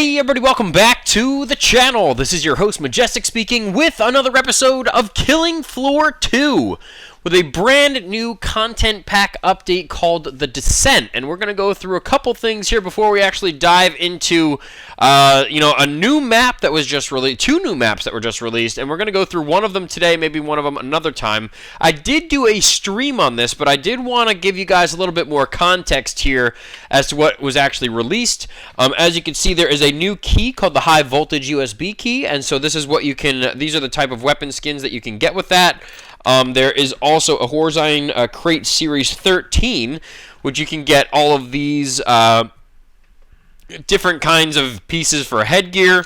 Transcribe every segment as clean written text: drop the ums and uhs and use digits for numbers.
Hey everybody, welcome back to the channel. This is your host Majestic speaking with another episode of Killing Floor 2 with a brand new content pack update called The Descent. And we're going to go through a couple things here before we actually dive into a new map that was just released, two new maps that were just released, and we're going to go through one of them today, maybe one of them another time. I did do a stream on this, but I did want to give you guys a little bit more context here as to what was actually released. As you can see, there is a new key called the high voltage USB key, and so this is what you can, these are the type of weapon skins that you can get with that. There is also a Horizon Crate Series 13, which you can get all of these different kinds of pieces for headgear.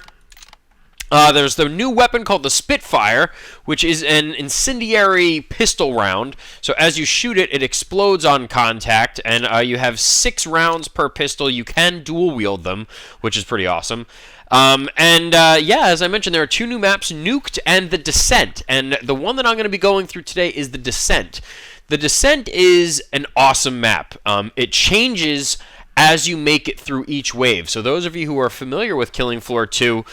There's the new weapon called the Spitfire, which is an incendiary pistol round. So as you shoot it, it explodes on contact, and you have 6 rounds per pistol. You can dual wield them, which is pretty awesome. As I mentioned, there are 2 new maps, Nuked and The Descent, and the one that I'm going to be going through today is The Descent. The Descent is an awesome map. It changes as you make it through each wave. So those of you who are familiar with Killing Floor 2,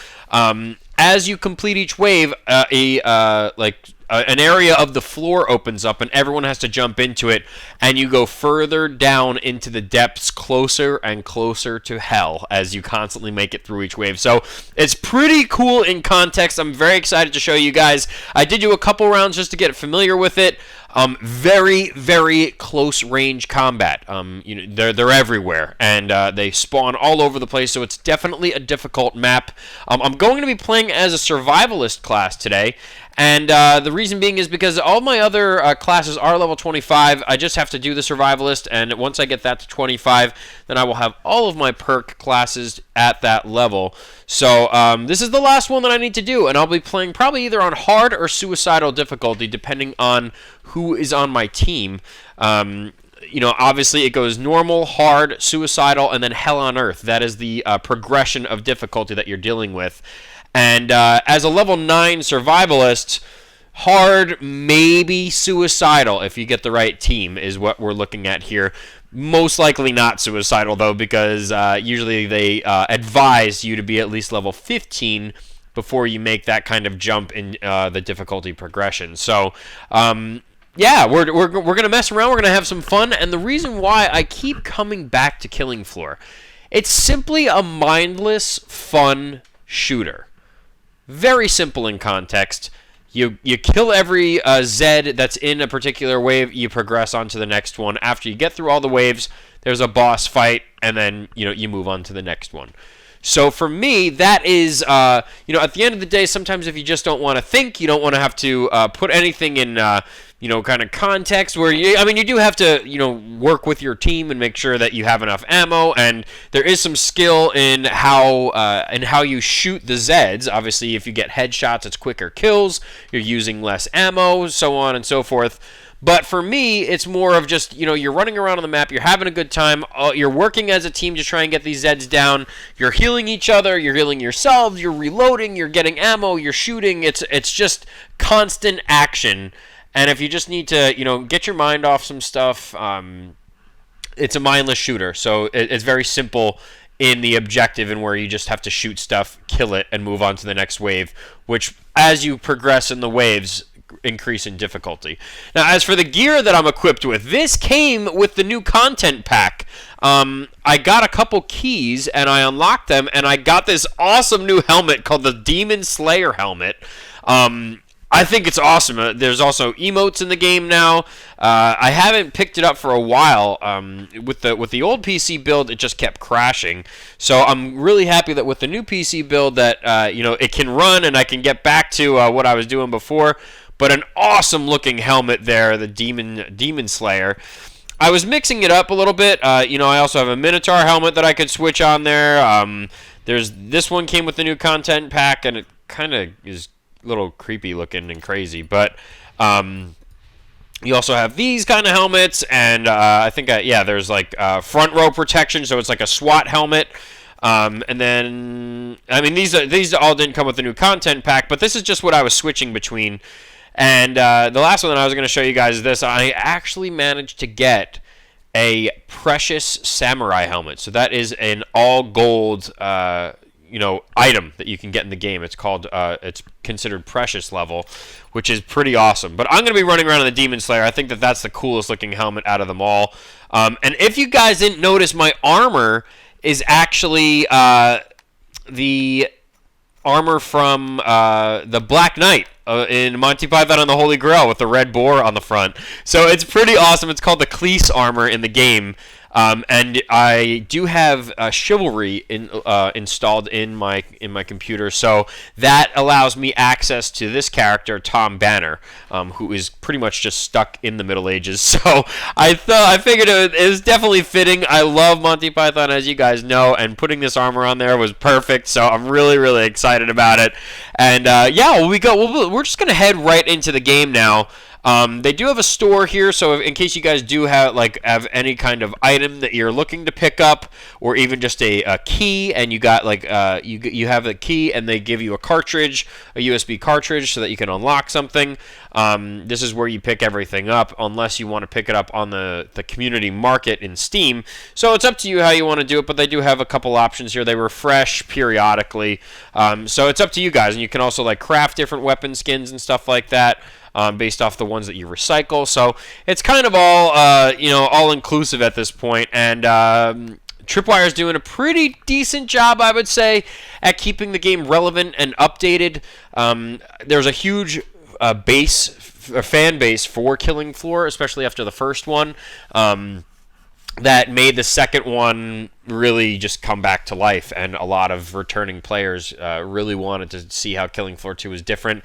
as you complete each wave, an area of the floor opens up and everyone has to jump into it, and you go further down into the depths, closer and closer to hell as you constantly make it through each wave. So it's pretty cool in context. I'm very excited to show you guys. I did do a couple rounds just to get familiar with it. Very, very close range combat. They're everywhere, and they spawn all over the place, so it's definitely a difficult map. I'm going to be playing as a survivalist class today, and the reason being is because all my other classes are level 25. I just have to do the survivalist, and once I get that to 25, then I will have all of my perk classes at that level. So this is the last one that I need to do, and I'll be playing probably either on hard or suicidal difficulty, depending on who is on my team. Obviously it goes normal, hard, suicidal, and then hell on earth. That is the progression of difficulty that you're dealing with. And as a level 9 survivalist, hard, maybe suicidal if you get the right team is what we're looking at here. Most likely not suicidal, though, because usually they advise you to be at least level 15 before you make that kind of jump in the difficulty progression. So, we're going to mess around. We're going to have some fun. And the reason why I keep coming back to Killing Floor, it's simply a mindless, fun shooter. Very simple in context. You kill every Zed that's in a particular wave, you progress on to the next one. After you get through all the waves, there's a boss fight, and then you move on to the next one. So for me, that is, at the end of the day, sometimes if you just don't want to think, you don't want to have to put anything in, kind of context where you do have to, work with your team and make sure that you have enough ammo, and there is some skill in how you shoot the Zeds. Obviously, if you get headshots, it's quicker kills, you're using less ammo, so on and so forth. But for me, it's more of just, you're running around on the map, you're having a good time, you're working as a team to try and get these Zeds down, you're healing each other, you're healing yourselves, you're reloading, you're getting ammo, you're shooting. It's just constant action. And if you just need to, get your mind off some stuff, it's a mindless shooter. So it's very simple in the objective, and where you just have to shoot stuff, kill it, and move on to the next wave, which, as you progress in the waves, increase in difficulty. Now, as for the gear that I'm equipped with, this came with the new content pack. I got a couple keys, and I unlocked them, and I got this awesome new helmet called the Demon Slayer helmet. I think it's awesome. There's also emotes in the game now. I haven't picked it up for a while. With the old PC build, it just kept crashing. So I'm really happy that with the new PC build that it can run and I can get back to what I was doing before. But an awesome looking helmet there, the Demon Slayer. I was mixing it up a little bit. I also have a Minotaur helmet that I could switch on there. This one came with the new content pack, and it kind of is a little creepy looking and crazy. But you also have these kind of helmets, and I think there's like front row protection, so it's like a SWAT helmet. And then these all didn't come with the new content pack, but this is just what I was switching between. And the last one that I was going to show you guys is this. I actually managed to get a Precious Samurai helmet. So that is an all gold item that you can get in the game. It's called it's considered precious level, which is pretty awesome. But I'm going to be running around in the Demon Slayer. I think that that's the coolest looking helmet out of them all. And if you guys didn't notice, my armor is actually the armor from the Black Knight in Monty Python and the Holy Grail with the red boar on the front. So it's pretty awesome. It's called the Cleese armor in the game. And I do have Chivalry installed in my computer, so that allows me access to this character, Tom Banner, who is pretty much just stuck in the Middle Ages. So I figured it was definitely fitting. I love Monty Python, as you guys know, and putting this armor on there was perfect. So I'm really, really excited about it. And yeah, we're just gonna head right into the game now. They do have a store here, so in case you guys do have any kind of item that you're looking to pick up, or even just a key, and you got you have a key, and they give you a cartridge, a USB cartridge, so that you can unlock something. This is where you pick everything up, unless you want to pick it up on the community market in Steam. So it's up to you how you want to do it, but they do have a couple options here. They refresh periodically, so it's up to you guys, and you can also craft different weapon skins and stuff like that. Based off the ones that you recycle. So it's kind of all, all inclusive at this point. And TripWire is doing a pretty decent job, I would say, at keeping the game relevant and updated. There's a huge fan base for Killing Floor, especially after the first one. That made the second one really just come back to life, and a lot of returning players really wanted to see how Killing Floor 2 was different.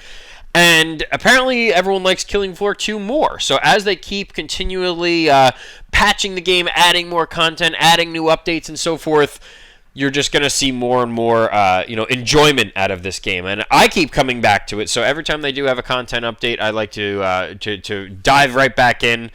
And apparently everyone likes Killing Floor 2 more. So as they keep continually patching the game, adding more content, adding new updates and so forth, you're just going to see more and more enjoyment out of this game. And I keep coming back to it. So every time they do have a content update, I like to dive right back in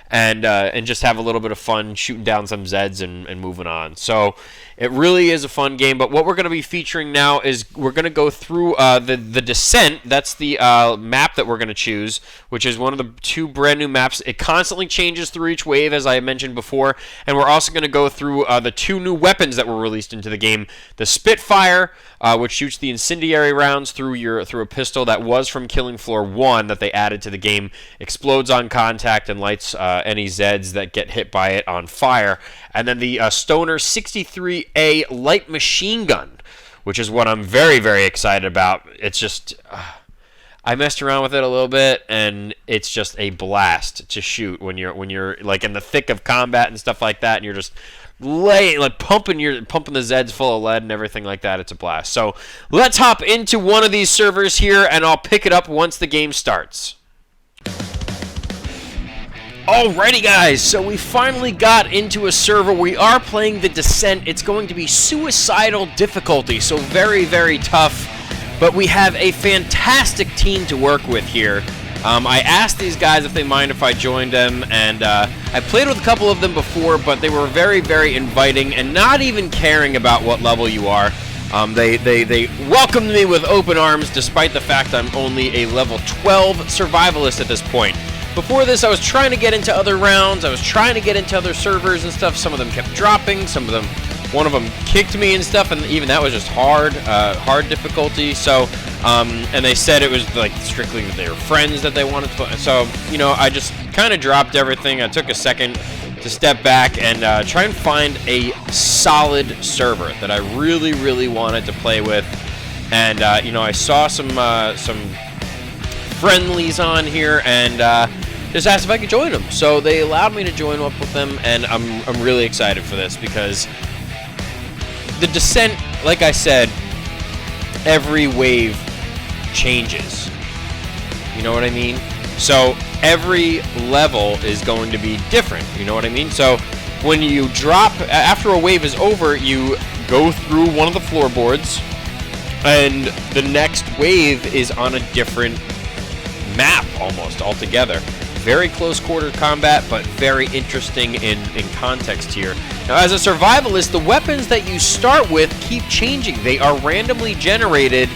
and just have a little bit of fun shooting down some zeds and moving on. So it really is a fun game. But what we're going to be featuring now is we're going to go through the Descent. That's the map that we're going to choose, which is one of the 2 brand new maps. It constantly changes through each wave, as I mentioned before. And we're also going to go through the 2 new weapons that were released into the game. The Spitfire, which shoots the incendiary rounds through a pistol that was from Killing Floor 1 that they added to the game, explodes on contact and lights any zeds that get hit by it on fire. And then the Stoner 63A light machine gun, which is what I'm very, very excited about. It's just, I messed around with it a little bit, and it's just a blast to shoot when you're in the thick of combat and stuff like that, and you're just pumping the zeds full of lead and everything like that. It's a blast. So let's hop into one of these servers here, and I'll pick it up once the game starts. Alrighty guys, so we finally got into a server. We are playing the Descent. It's going to be suicidal difficulty, so very, very tough. But we have a fantastic team to work with here. I asked these guys if they mind if I joined them, and I played with a couple of them before, but they were very, very inviting and not even caring about what level you are. They welcomed me with open arms, despite the fact I'm only a level 12 survivalist at this point. Before this, I was trying to get into other rounds. I was trying to get into other servers and stuff. Some of them kept dropping. One of them kicked me and stuff, and even that was just hard difficulty. So, and they said it was strictly their friends that they wanted to play. So, I just kind of dropped everything. I took a second to step back and try and find a solid server that I really, really wanted to play with. And I saw some friendlies on here, and just asked if I could join them. So they allowed me to join up with them, and I'm really excited for this, because the Descent, like I said, every wave changes. You know what I mean? So every level is going to be different. You know what I mean? So when you drop, after a wave is over, you go through one of the floorboards, and the next wave is on a different map almost altogether. Very close quarter combat, but very interesting in context here. Now, as a survivalist, the weapons that you start with keep changing. They are randomly generated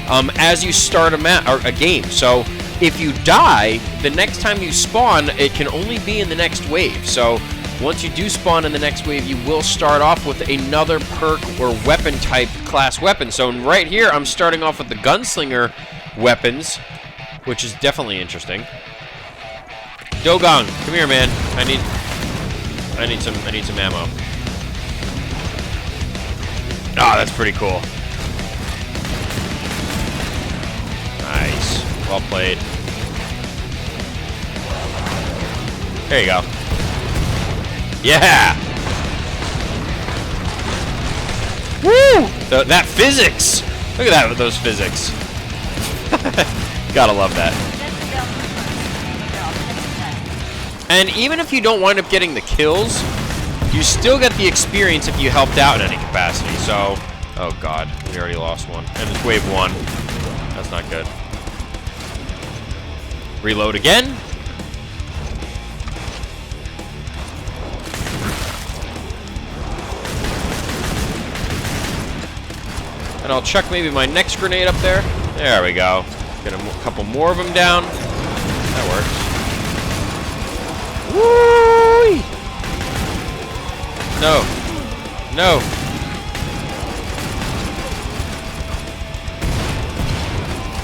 as you start a game. So if you die, the next time you spawn, it can only be in the next wave. So once you do spawn in the next wave, you will start off with another perk or weapon type class weapon. So right here, I'm starting off with the gunslinger weapons, which is definitely interesting. Dogong, come here, man. I need some ammo. Ah, that's pretty cool. Nice. Well played. There you go. Yeah! Woo! That physics! Look at that with those physics. Gotta love that. And even if you don't wind up getting the kills, you still get the experience if you helped out in any capacity. So, oh god, we already lost one. And it's wave 1. That's not good. Reload again. And I'll chuck maybe my next grenade up there. There we go. Get a couple more of them down. That works. Woo! No. No.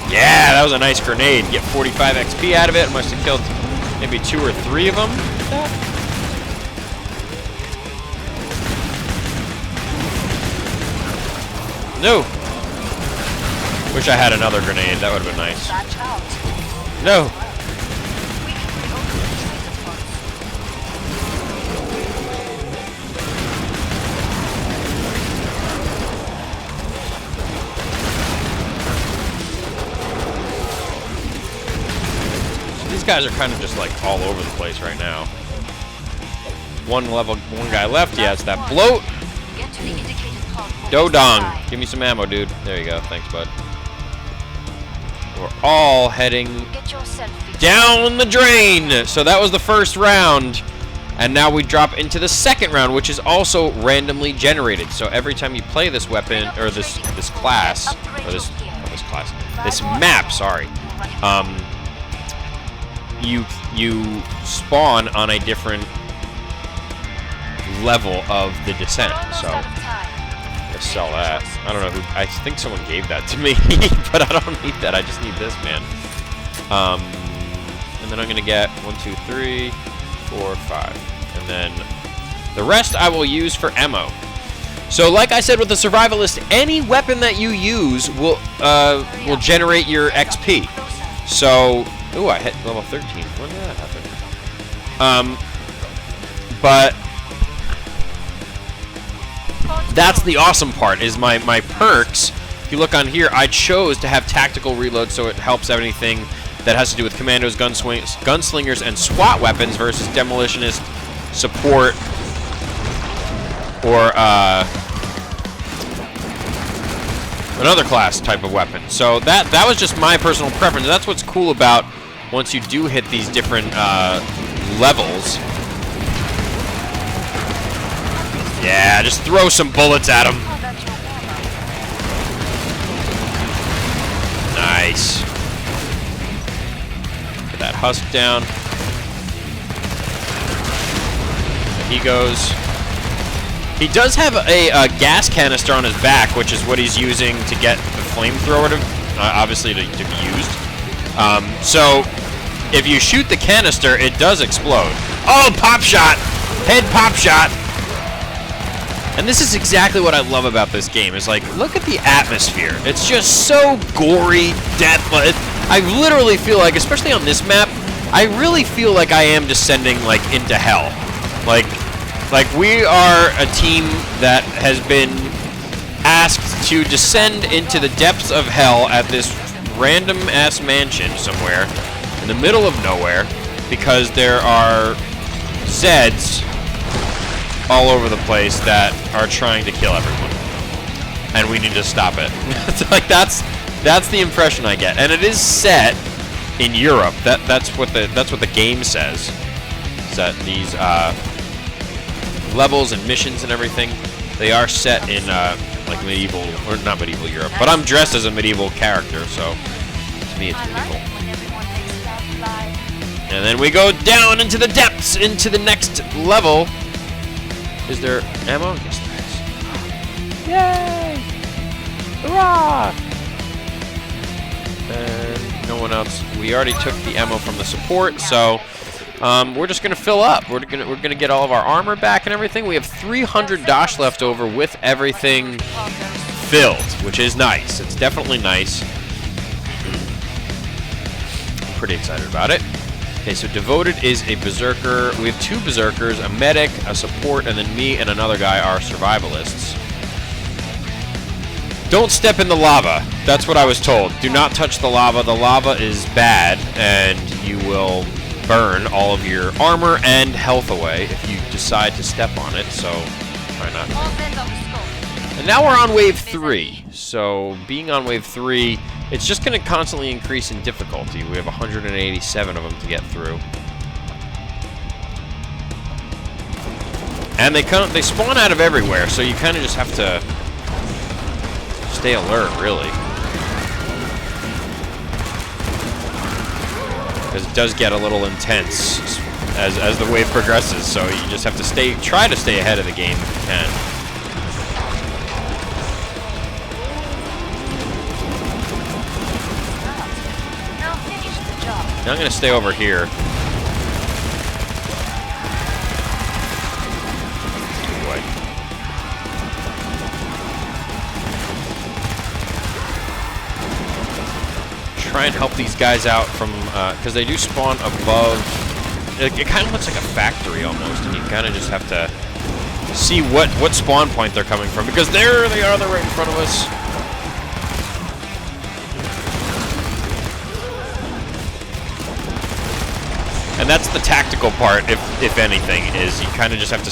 Yeah, that was a nice grenade. Get 45 XP out of it. Must have killed maybe 2 or 3 of them. No. Wish I had another grenade. That would have been nice. No. These guys are kind of just like all over the place right now. One guy left. Yeah, it's that bloat. Dodong, give me some ammo, dude. There you go. Thanks, bud. We're all heading down the drain. So that was the first round. And now we drop into the second round, which is also randomly generated. So every time you play this weapon, or this class, or this map, sorry, you spawn on a different level of the descent. So let's sell that. I don't know who. I think someone gave that to me, but I don't need that. I just need this, man. And then I'm gonna get 1, 2, 3, 4, 5, and then the rest I will use for ammo. So, like I said with the survivalist, any weapon that you use will generate your XP. So, ooh, I hit level 13. When did that happen? But that's the awesome part, is my perks. If you look on here, I chose to have tactical reload, so it helps anything that has to do with commandos, gunslingers, and SWAT weapons versus demolitionist, support, or another class type of weapon. So that was just my personal preference. That's what's cool about once you do hit these different levels. Yeah, just throw some bullets at him. Nice. Get that husk down. There he goes. He does have a gas canister on his back, which is what he's using to get the flamethrower to, obviously, to be used. So, if you shoot the canister, it does explode. Oh, pop shot! Head pop shot! And this is exactly what I love about this game, is like, look at the atmosphere. It's just so gory, deathless. I literally feel like, especially on this map, I really feel like I am descending, like, into hell. Like we are a team that has been asked to descend into the depths of hell at this random-ass mansion somewhere in the middle of nowhere because there are zeds all over the place that are trying to kill everyone, and we need to stop it. Like that's the impression I get, and it is set in Europe. That's what the game says. Is that these levels and missions and everything, they are set in like medieval, or not medieval Europe, but I'm dressed as a medieval character, so to me it's medieval. And then we go down into the depths, into the next level. Is there ammo? Yes, there is. Yay! Hurrah! And no one else. We already took the ammo from the support, so we're just gonna fill up. We're gonna get all of our armor back and everything. We have 300 dosh left over with everything filled, which is nice. It's definitely nice. I'm pretty excited about it. Okay, so Devoted is a berserker. We have 2 berserkers, a medic, a support, and then me and another guy are survivalists. Don't step in the lava. That's what I was told. Do not touch the lava. The lava is bad, and you will burn all of your armor and health away if you decide to step on it, so try not to. And now we're on wave 3. So being on wave 3, it's just going to constantly increase in difficulty. We have 187 of them to get through. And they spawn out of everywhere, so you kind of just have to stay alert, really. Because it does get a little intense as the wave progresses, so you just have to try to stay ahead of the game if you can. Now I'm going to stay over here. Boy. Try and help these guys out from, because they do spawn above. It kind of looks like a factory almost, and you kind of just have to see what spawn point they're coming from, because there they are, they're right in front of us. And that's the tactical part, if anything, is you kind of just have to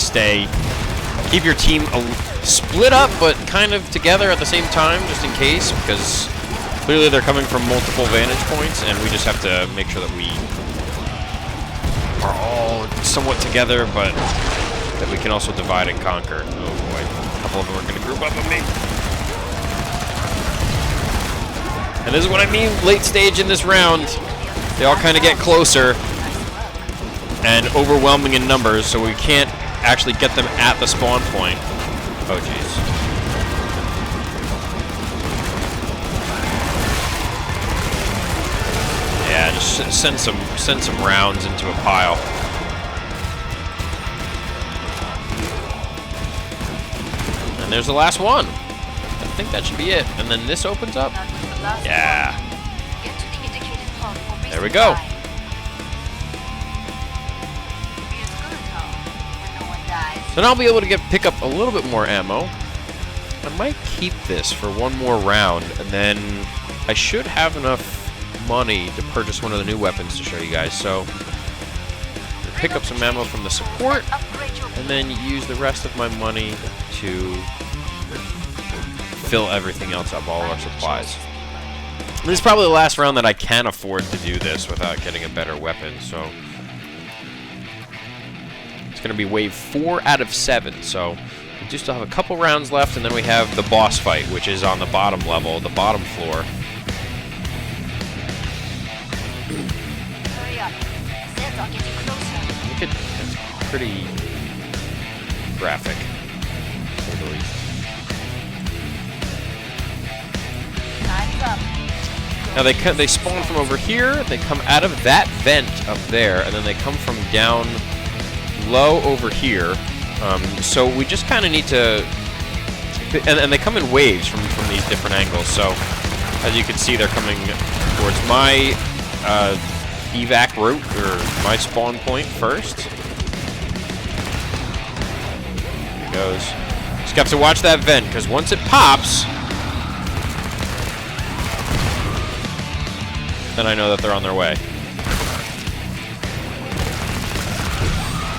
keep your team split up, but kind of together at the same time, just in case, because clearly they're coming from multiple vantage points, and we just have to make sure that we are all somewhat together, but that we can also divide and conquer. Oh boy, a couple of them are going to group up on me. And this is what I mean, late stage in this round. They all kind of get closer and overwhelming in numbers, so we can't actually get them at the spawn point. Oh jeez. Yeah, just send some rounds into a pile. And there's the last one. I think that should be it. And then this opens up. Yeah. There we go. So now I'll be able to pick up a little bit more ammo. I might keep this for one more round, and then I should have enough money to purchase one of the new weapons to show you guys. So I'll pick up some ammo from the support, and then use the rest of my money to fill everything else up, all our supplies. This is probably the last round that I can afford to do this without getting a better weapon, so it's going to be wave 4 out of 7, so we do still have a couple rounds left, and then we have the boss fight, which is on the bottom level, the bottom floor. Hurry up. Zeds are getting closer. Look at that's pretty graphic, to say the least. Time's up. Now they spawn from over here, they come out of that vent up there, and then they come from down low over here. So we just kind of need to, and they come in waves from these different angles. So as you can see, they're coming towards my evac route, or my spawn point first. There it goes. Just have to watch that vent, because once it pops, then I know that they're on their way.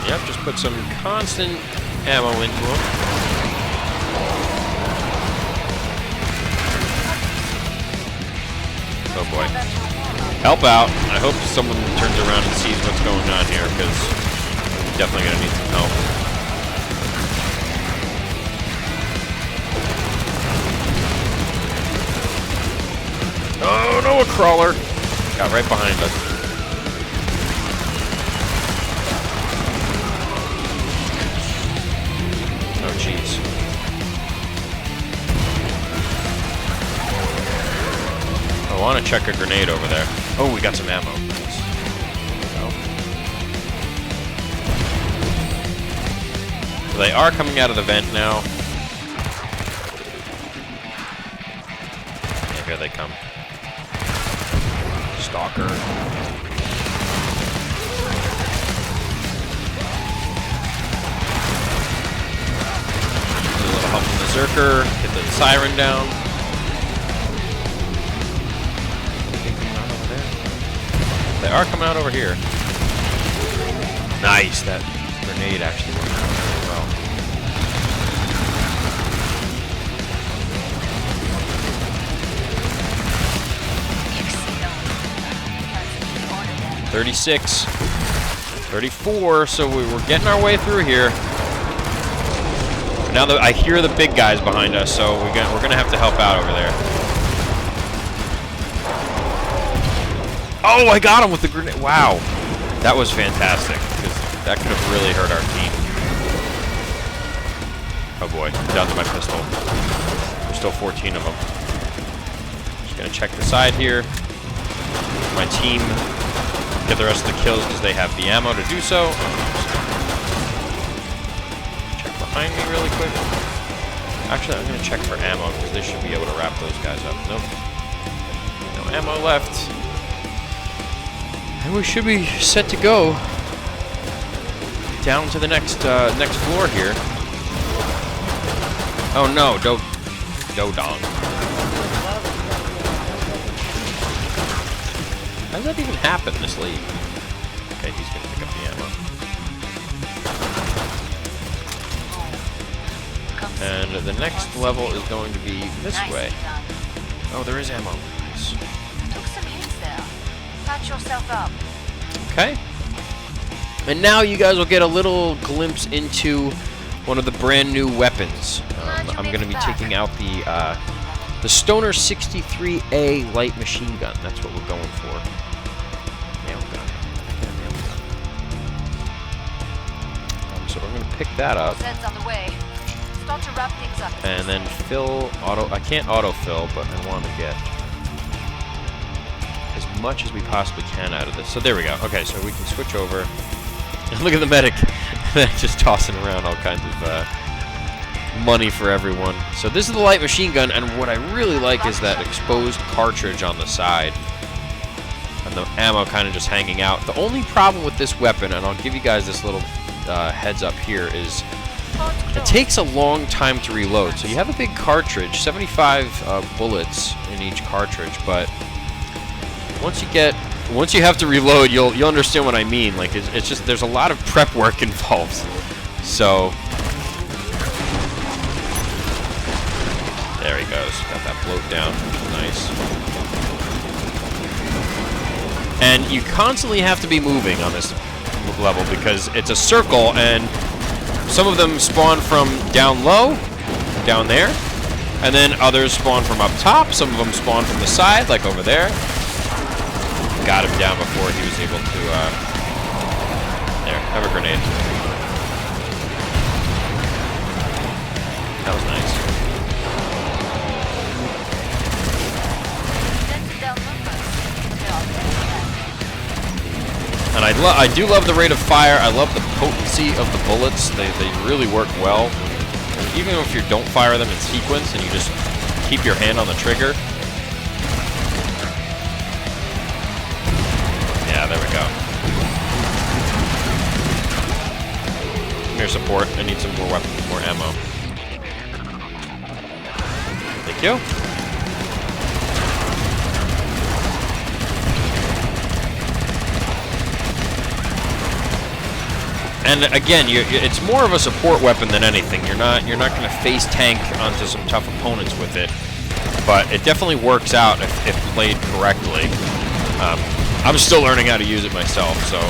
Yep, just put some constant ammo into them. Oh boy. Help out. I hope someone turns around and sees what's going on here, because we're definitely going to need some help. Oh no, a crawler! Got right behind us. check a grenade over there. Oh, we got some ammo. So they are coming out of the vent now. Yeah, here they come. Stalker. A little help from the Zerker. Get the siren down. They are coming out over here. Nice, that grenade actually worked out really well. $36, $34, so we're getting our way through here. Now that I hear the big guys behind us, so we're gonna have to help out over there. Oh, I got him with the grenade. Wow. That was fantastic, because that could have really hurt our team. Oh boy, I'm down to my pistol. There's still 14 of them. Just gonna check the side here. My team get the rest of the kills because they have the ammo to do so. Check behind me really quick. Actually, I'm gonna check for ammo, because they should be able to wrap those guys up. Nope. No ammo left. And we should be set to go down to the next floor here. Oh no, Dodong. How does that even happen this late? Okay, he's gonna pick up the ammo. And the next level is going to be this way. Oh, there is ammo. Nice. Took some hits there. Patch yourself up. Okay. And now you guys will get a little glimpse into one of the brand new weapons. I'm going to be taking out the Stoner 63A light machine gun. That's what we're going for. Nail gun. Nail gun. So we're going to pick that up. Zeds on the way. Start to wrap things up. And then fill auto. I can't autofill, but I want to get as much as we possibly can out of this. So there we go. Okay, so we can switch over. And look at the medic. Just tossing around all kinds of money for everyone. So this is the light machine gun, and what I really like is that exposed cartridge on the side. And the ammo kind of just hanging out. The only problem with this weapon, and I'll give you guys this little heads up here, is it takes a long time to reload. So you have a big cartridge, 75 bullets in each cartridge, but once you have to reload, you'll understand what I mean. Like it's just there's a lot of prep work involved. So there he goes. Got that float down. Nice. And you constantly have to be moving on this level because it's a circle, and some of them spawn from down low, down there, and then others spawn from up top. Some of them spawn from the side, like over there. Got him down before he was able to, there, have a grenade. That was nice. And I do love the rate of fire. I love the potency of the bullets. They really work well. And even if you don't fire them in sequence and you just keep your hand on the trigger. Yeah, there we go. Here, support. I need some more weapons, more ammo. Thank you. And again, it's more of a support weapon than anything. You're not going to face tank onto some tough opponents with it, but it definitely works out if played correctly. I'm still learning how to use it myself, so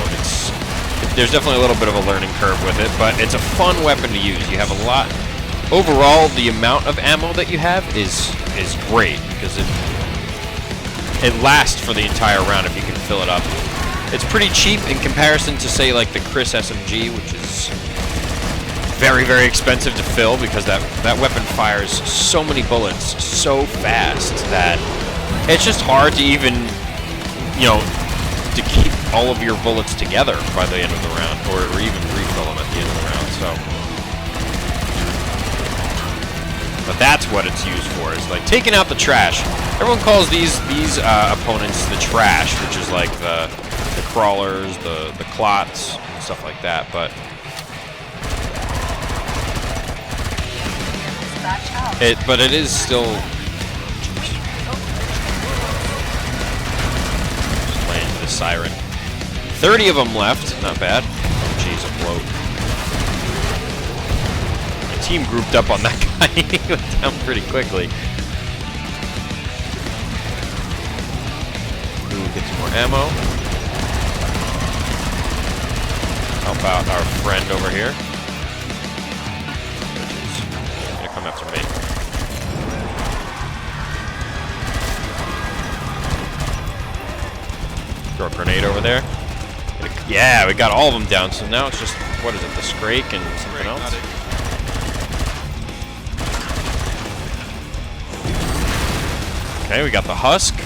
there's definitely a little bit of a learning curve with it, but it's a fun weapon to use. You have a lot. Overall, the amount of ammo that you have is great because it lasts for the entire round if you can fill it up. It's pretty cheap in comparison to, say, like the Chris SMG, which is very, very expensive to fill because that weapon fires so many bullets so fast that It's just hard to even, you know, to keep all of your bullets together by the end of the round, or even refill them at the end of the round, so. But that's what it's used for, is like taking out the trash. Everyone calls these opponents the trash, which is like the crawlers, the clots, and stuff like that, but it is still just playing the siren. 30 of them left, not bad. Oh jeez, afloat. My team grouped up on that guy. He went down pretty quickly. Ooh, get some more ammo. Help out our friend over here. He's gonna come after me. Throw a grenade over there. Yeah, we got all of them down, so now it's just, what is it, the Scrake and something else? Okay, we got the Husk.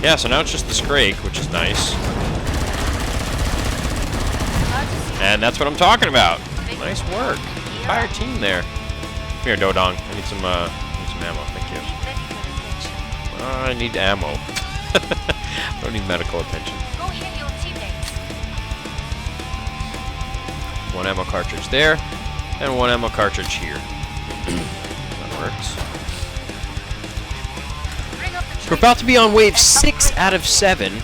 Yeah, so now it's just the Scrake, which is nice. And that's what I'm talking about. Nice work. Entire team there. Come here, Dodong. I need some ammo. Thank you. I need ammo. I don't need medical attention. Go heal your teammates. One ammo cartridge there, and one ammo cartridge here. That works. We're about to be on wave 6 out of 7. And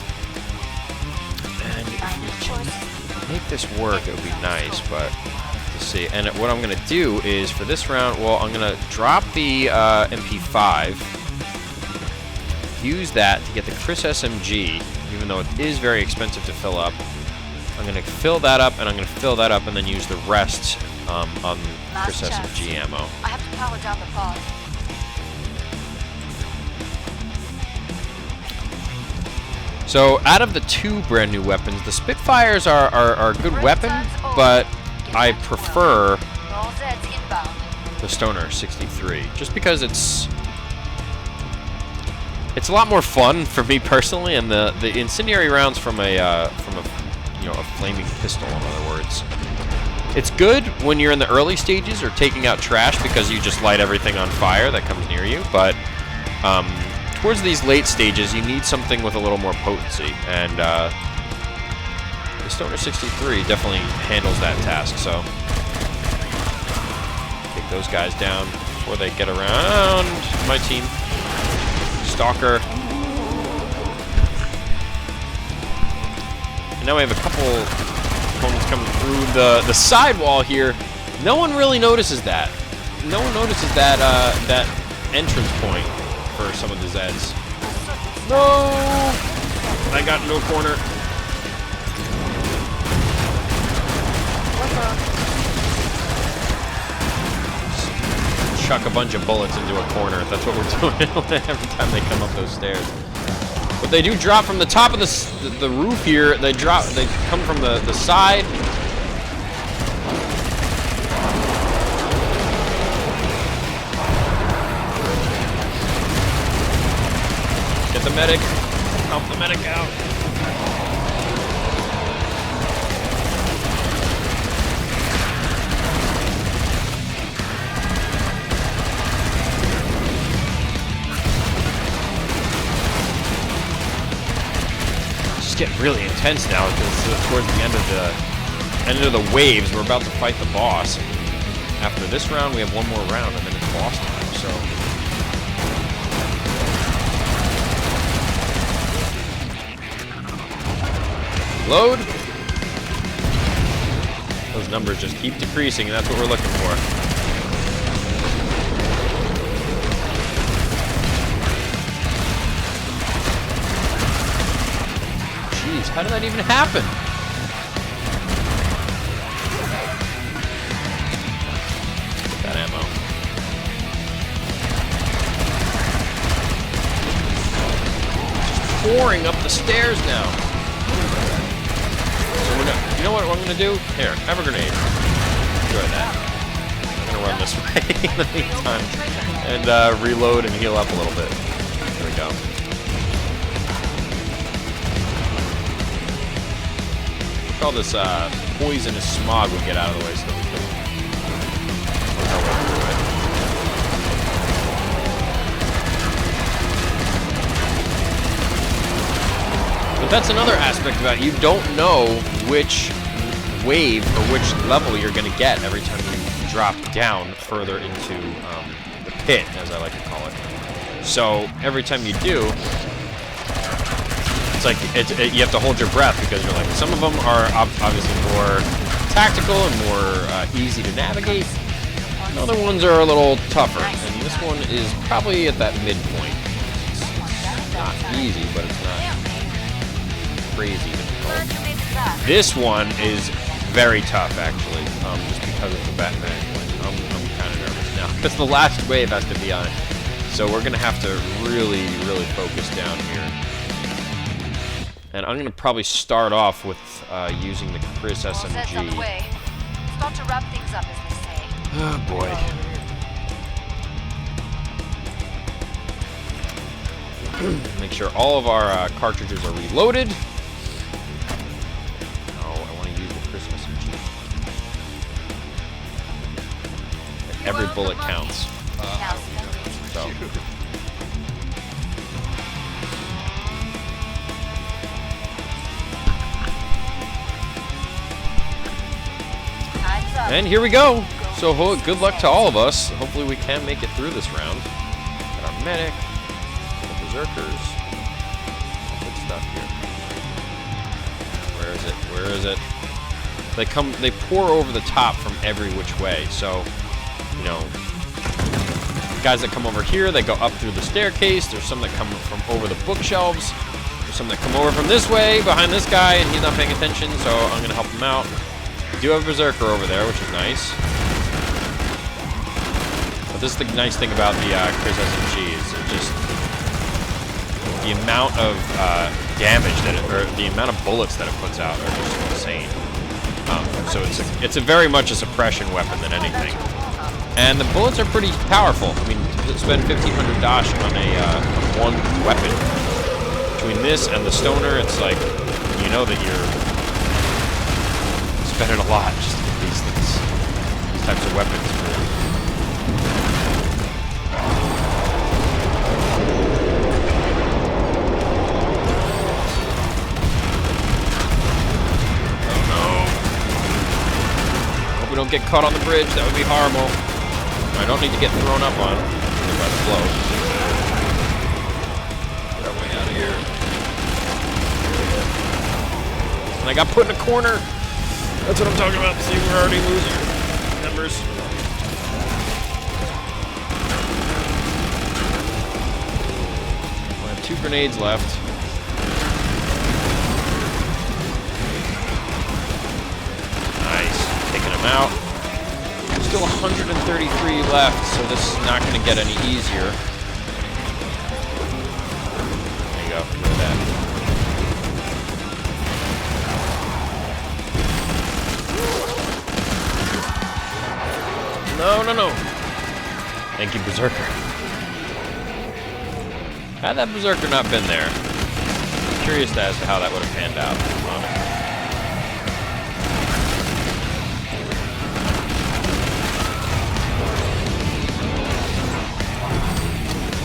if we can make this work, it would be nice, but let's see. And what I'm going to do is, for this round, well, I'm going to drop the MP5, use that to get the Chris SMG, even though it is very expensive to fill up. I'm going to fill that up, and I'm going to fill that up, and then use the rest on Chris SMG ammo. I have to power down the pod. So, out of the 2 brand new weapons, the Spitfires are a good weapon, but I prefer All zeds inbound. the Stoner 63, just because it's a lot more fun for me personally, and the incendiary rounds from a flaming pistol, in other words. It's good when you're in the early stages or taking out trash because you just light everything on fire that comes near you, but towards these late stages, you need something with a little more potency, and the Stoner 63 definitely handles that task, so take those guys down before they get around my team. Stalker. And now we have a couple opponents coming through the sidewall here. No one really notices that. No one notices that that entrance point for some of the Zeds. No! I got into a corner. Chuck a bunch of bullets into a corner. That's what we're doing every time they come up those stairs. But they do drop from the top of the roof here. They come from the side. Get the medic. Help the medic out. It's getting really intense now because towards the end of the waves, we're about to fight the boss. After this round, we have one more round, and then it's boss time. So. Load. Those numbers just keep decreasing, and that's what we're looking for. Jeez, how did that even happen? Get that ammo. Just pouring up the stairs now. You know what I'm going to do? Here, have a grenade. Enjoy that. I'm going to run this way in the meantime and reload and heal up a little bit. There we go. all this poisonous smog would get out of the way so that we can work our way through it. But that's another aspect about it. You don't know which wave or which level you're going to get every time you drop down further into the pit, as I like to call it. So every time you do, it's like you have to hold your breath because you're like, some of them are obviously more tactical and more easy to navigate. And other ones are a little tougher, and this one is probably at that midpoint. It's not easy, but it's not crazy difficult. This one is very tough, actually, just because of the Batman. I'm kind of nervous now because the last wave has to be on it. So we're going to have to really, really focus down here. And I'm going to probably start off with using the Chris SMG. On the way. Start to wrap things up, as they say. Oh, boy. Make sure all of our cartridges are reloaded. Oh, I want to use the Chris SMG. Every bullet counts. So. And here we go. So good luck to all of us. Hopefully we can make it through this round. Got our medic, the berserkers. Good stuff here. Where is it? Where is it? They pour over the top from every which way. So, you know, the guys that come over here, they go up through the staircase. There's some that come from over the bookshelves. There's some that come over from this way, behind this guy, and he's not paying attention, so I'm going to help him out. We do have a berserker over there, which is nice. But this is the nice thing about the Chris SMG is just the amount of damage that or the amount of bullets that it puts out are just insane. So it's a very much a suppression weapon than anything. And the bullets are pretty powerful. I mean, to spend 1,500 dash on a one weapon. Between this and the stoner, it's like, you know that you're spending a lot just to get these things, these types of weapons. Oh no! Hope we don't get caught on the bridge. That would be horrible. I don't need to get thrown up on by the flow. Get our way out of here. And I got put in a corner. That's what I'm talking about. See, we're already losing numbers. I have 2 grenades left. Nice. Taking them out. Still 133 left, so this is not going to get any easier. There you go. Look at that. No, no, no. Thank you, Berserker. Had that Berserker not been there, I'm curious as to how that would have panned out.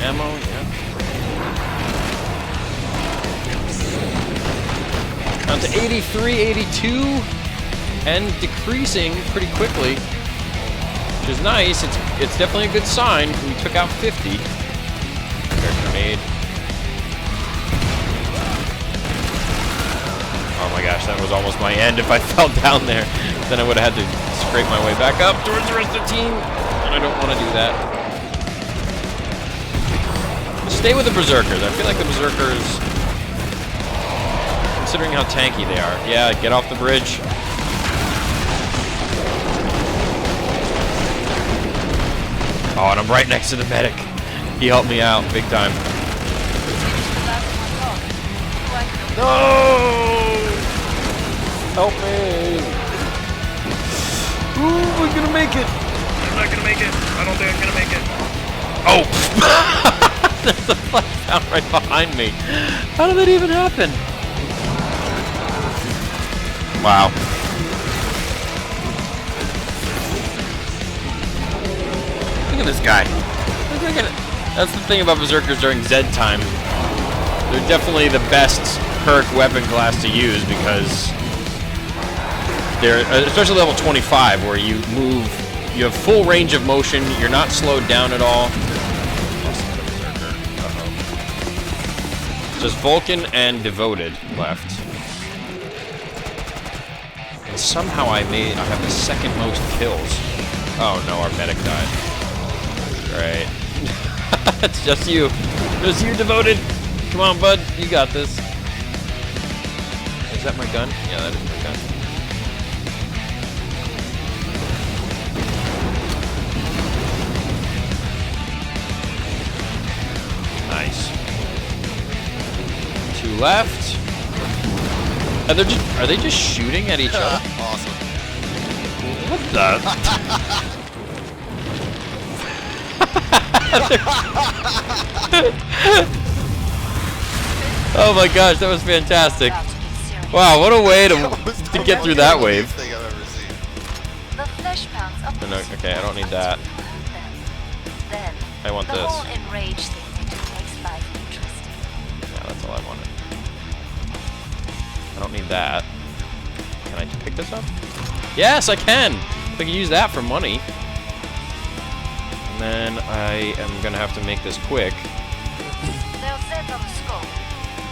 Ammo, yeah. Down to 83, 82, and decreasing pretty quickly. Which is nice. It's definitely a good sign. We took out 50. There's a grenade. Oh my gosh, that was almost my end if I fell down there. Then I would have had to scrape my way back up towards the rest of the team. And I don't want to do that. Stay with the Berserkers. I feel like the Berserkers, considering how tanky they are. Yeah, get off the bridge. Oh, and I'm right next to the medic. He helped me out big time. No! Help me! Ooh, we're gonna make it! I'm not gonna make it. I don't think I'm gonna make it. Oh! There's a flash down right behind me. How did that even happen? Wow. Look at this guy. Look at it. That's the thing about Berserkers during Zed time. They're definitely the best perk weapon class to use because they're, especially level 25, where you move, you have full range of motion, you're not slowed down at all. Just Vulcan and Devoted left. And somehow I have the second most kills. Oh no, our medic died. Great. It's just you. Just you, Devoted. Come on, bud. You got this. Is that my gun? Yeah, that is my gun. Nice. 2 left. Are they just shooting at each other? Awesome. What the? Oh my gosh, that was fantastic. Wow, what a way to get through that wave. Thing I've ever seen. The flesh pounds of No, okay, I don't need that. Then I want the this. whole enraged thing makes life interesting. Yeah, that's all I wanted. I don't need that. Can I pick this up? Yes, I can! I can use that for money. And then I am gonna have to make this quick. They'll set on the scope.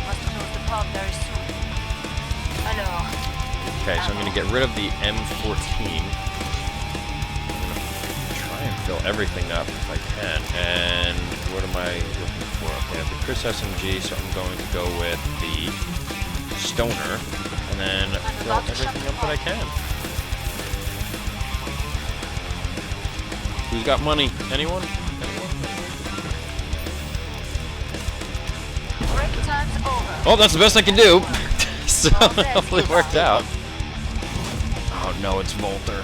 Must close the pod very soon. Hello. Okay, so I'm gonna get rid of the M14. I'm gonna try and fill everything up if I can. And what am I looking for? Okay, I have the Chris SMG, so I'm going to go with the Stoner, and then fill everything up that I can. Who's got money? Anyone? Break time's over. Oh, that's the best I can do. So it hopefully worked out. Oh no, it's Volter.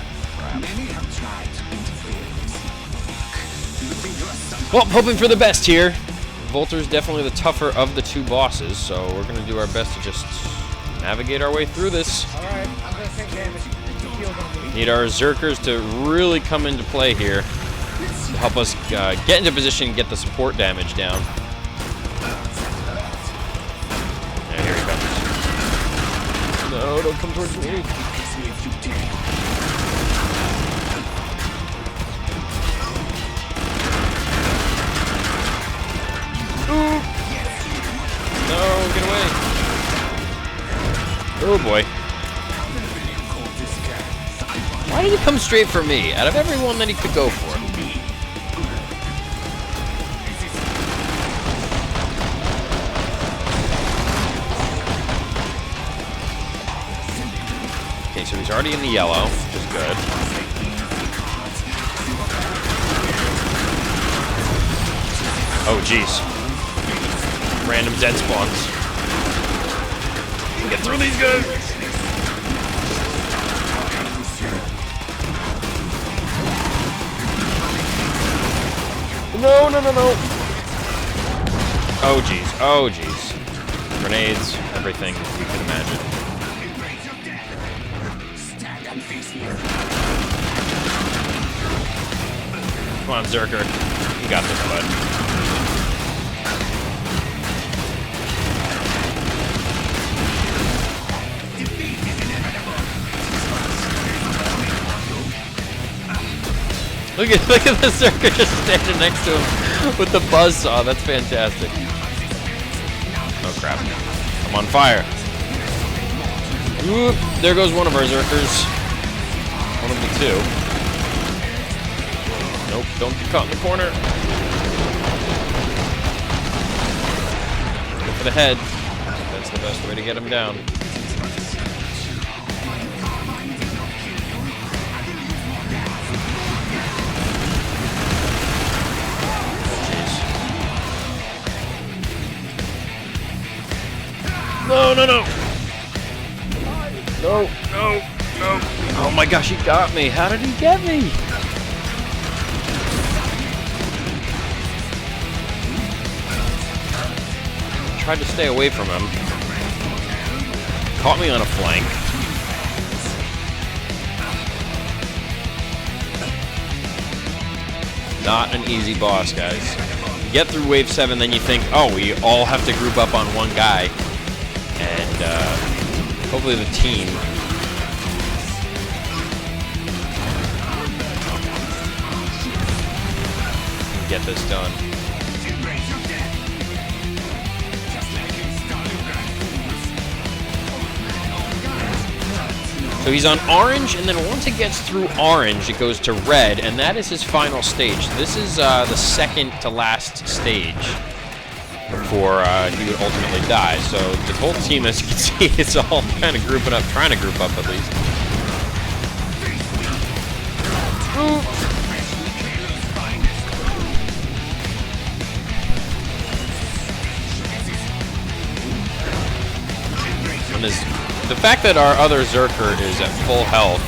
Well, hoping for the best here. Volter's definitely the tougher of the 2 bosses, so we're gonna do our best to just navigate our way through this. Alright, I'm gonna take damage. Need our Berserkers to really come into play here to help us get into position and get the support damage down. Yeah, here he comes. No, don't come towards me. Ooh. No, get away. Oh boy. Why did he come straight for me? Out of everyone that he could go for. Okay, so he's already in the yellow, which is good. Oh, jeez. Random dead spawns. Get through these guys! No, no, no, no! Oh, jeez. Oh, jeez. Grenades, everything you can imagine. Come on, Zerker. You got this, bud. Look at the Zerker just standing next to him with the buzzsaw. That's fantastic. Oh crap. I'm on fire. Oop, there goes one of our Zerkers. One of the 2. Nope, don't get caught in the corner. Go for the head. That's the best way to get him down. No, no, no! No, no, no! Oh my gosh, he got me! How did he get me? Tried to stay away from him. Caught me on a flank. Not an easy boss, guys. You get through wave 7, then you think, oh, we all have to group up on one guy. And hopefully the team can get this done. So he's on orange, and then once it gets through orange, it goes to red, and that is his final stage. This is the second to last stage before he would ultimately die. So the whole team, as you can see, is all kind of grouping up, trying to group up at least. And the fact that our other Zerker is at full health.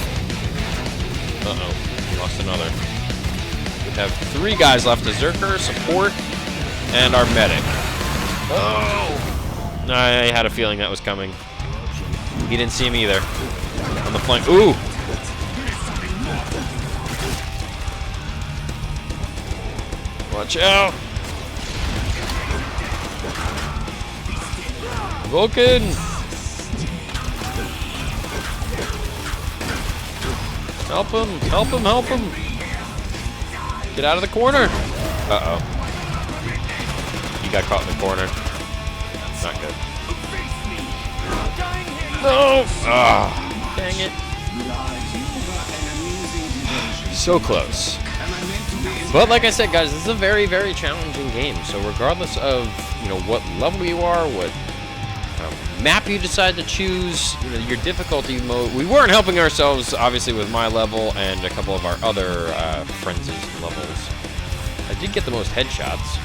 Uh-oh, lost another. We have 3 guys left: a Zerker, support, and our medic. Oh! I had a feeling that was coming. He didn't see him either. On the flank. Ooh! Watch out! Vulcan! Help him! Help him! Help him! Get out of the corner! Uh-oh. He got caught in the corner. Not good. No! Ah! Dang it. So close. But like I said, guys, this is a very, very challenging game. So regardless of, what level you are, what map you decide to choose, your difficulty mode. We weren't helping ourselves, obviously, with my level and a couple of our other friends' levels. I did get the most headshots.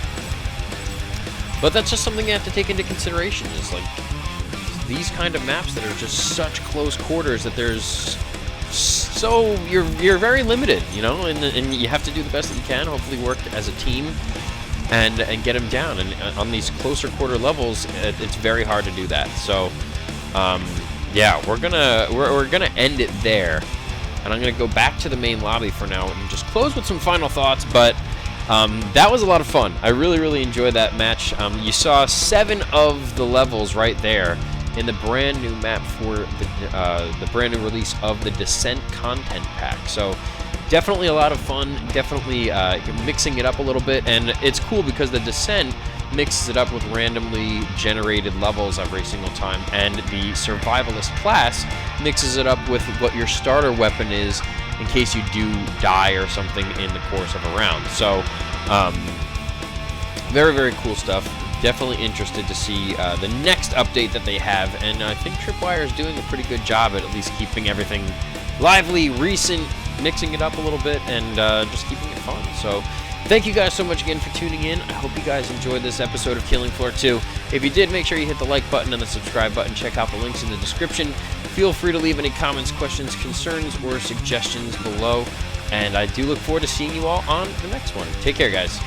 But that's just something you have to take into consideration, is like these kind of maps that are just such close quarters that there's you're very limited, and you have to do the best that you can, hopefully work as a team and get them down. And on these closer quarter levels, it's very hard to do that. So yeah, we're gonna end it there, and I'm gonna go back to the main lobby for now and just close with some final thoughts. But that was a lot of fun. I really enjoyed that match. You saw 7 of the levels right there in the brand new map for the brand new release of the Descent content pack. So definitely a lot of fun, definitely mixing it up a little bit, and it's cool because the Descent mixes it up with randomly generated levels every single time, and the Survivalist class mixes it up with what your starter weapon is in case you do die or something in the course of a round. So very cool stuff. Definitely interested to see the next update that they have, and I think TripWire is doing a pretty good job at least keeping everything lively, recent, mixing it up a little bit, and just keeping it fun. So thank you guys so much again for tuning in. I hope you guys enjoyed this episode of Killing Floor 2. If you did, make sure you hit the like button and the subscribe button. Check out the links in the description. Feel free to leave any comments, questions, concerns, or suggestions below, and I do look forward to seeing you all on the next one. Take care, guys.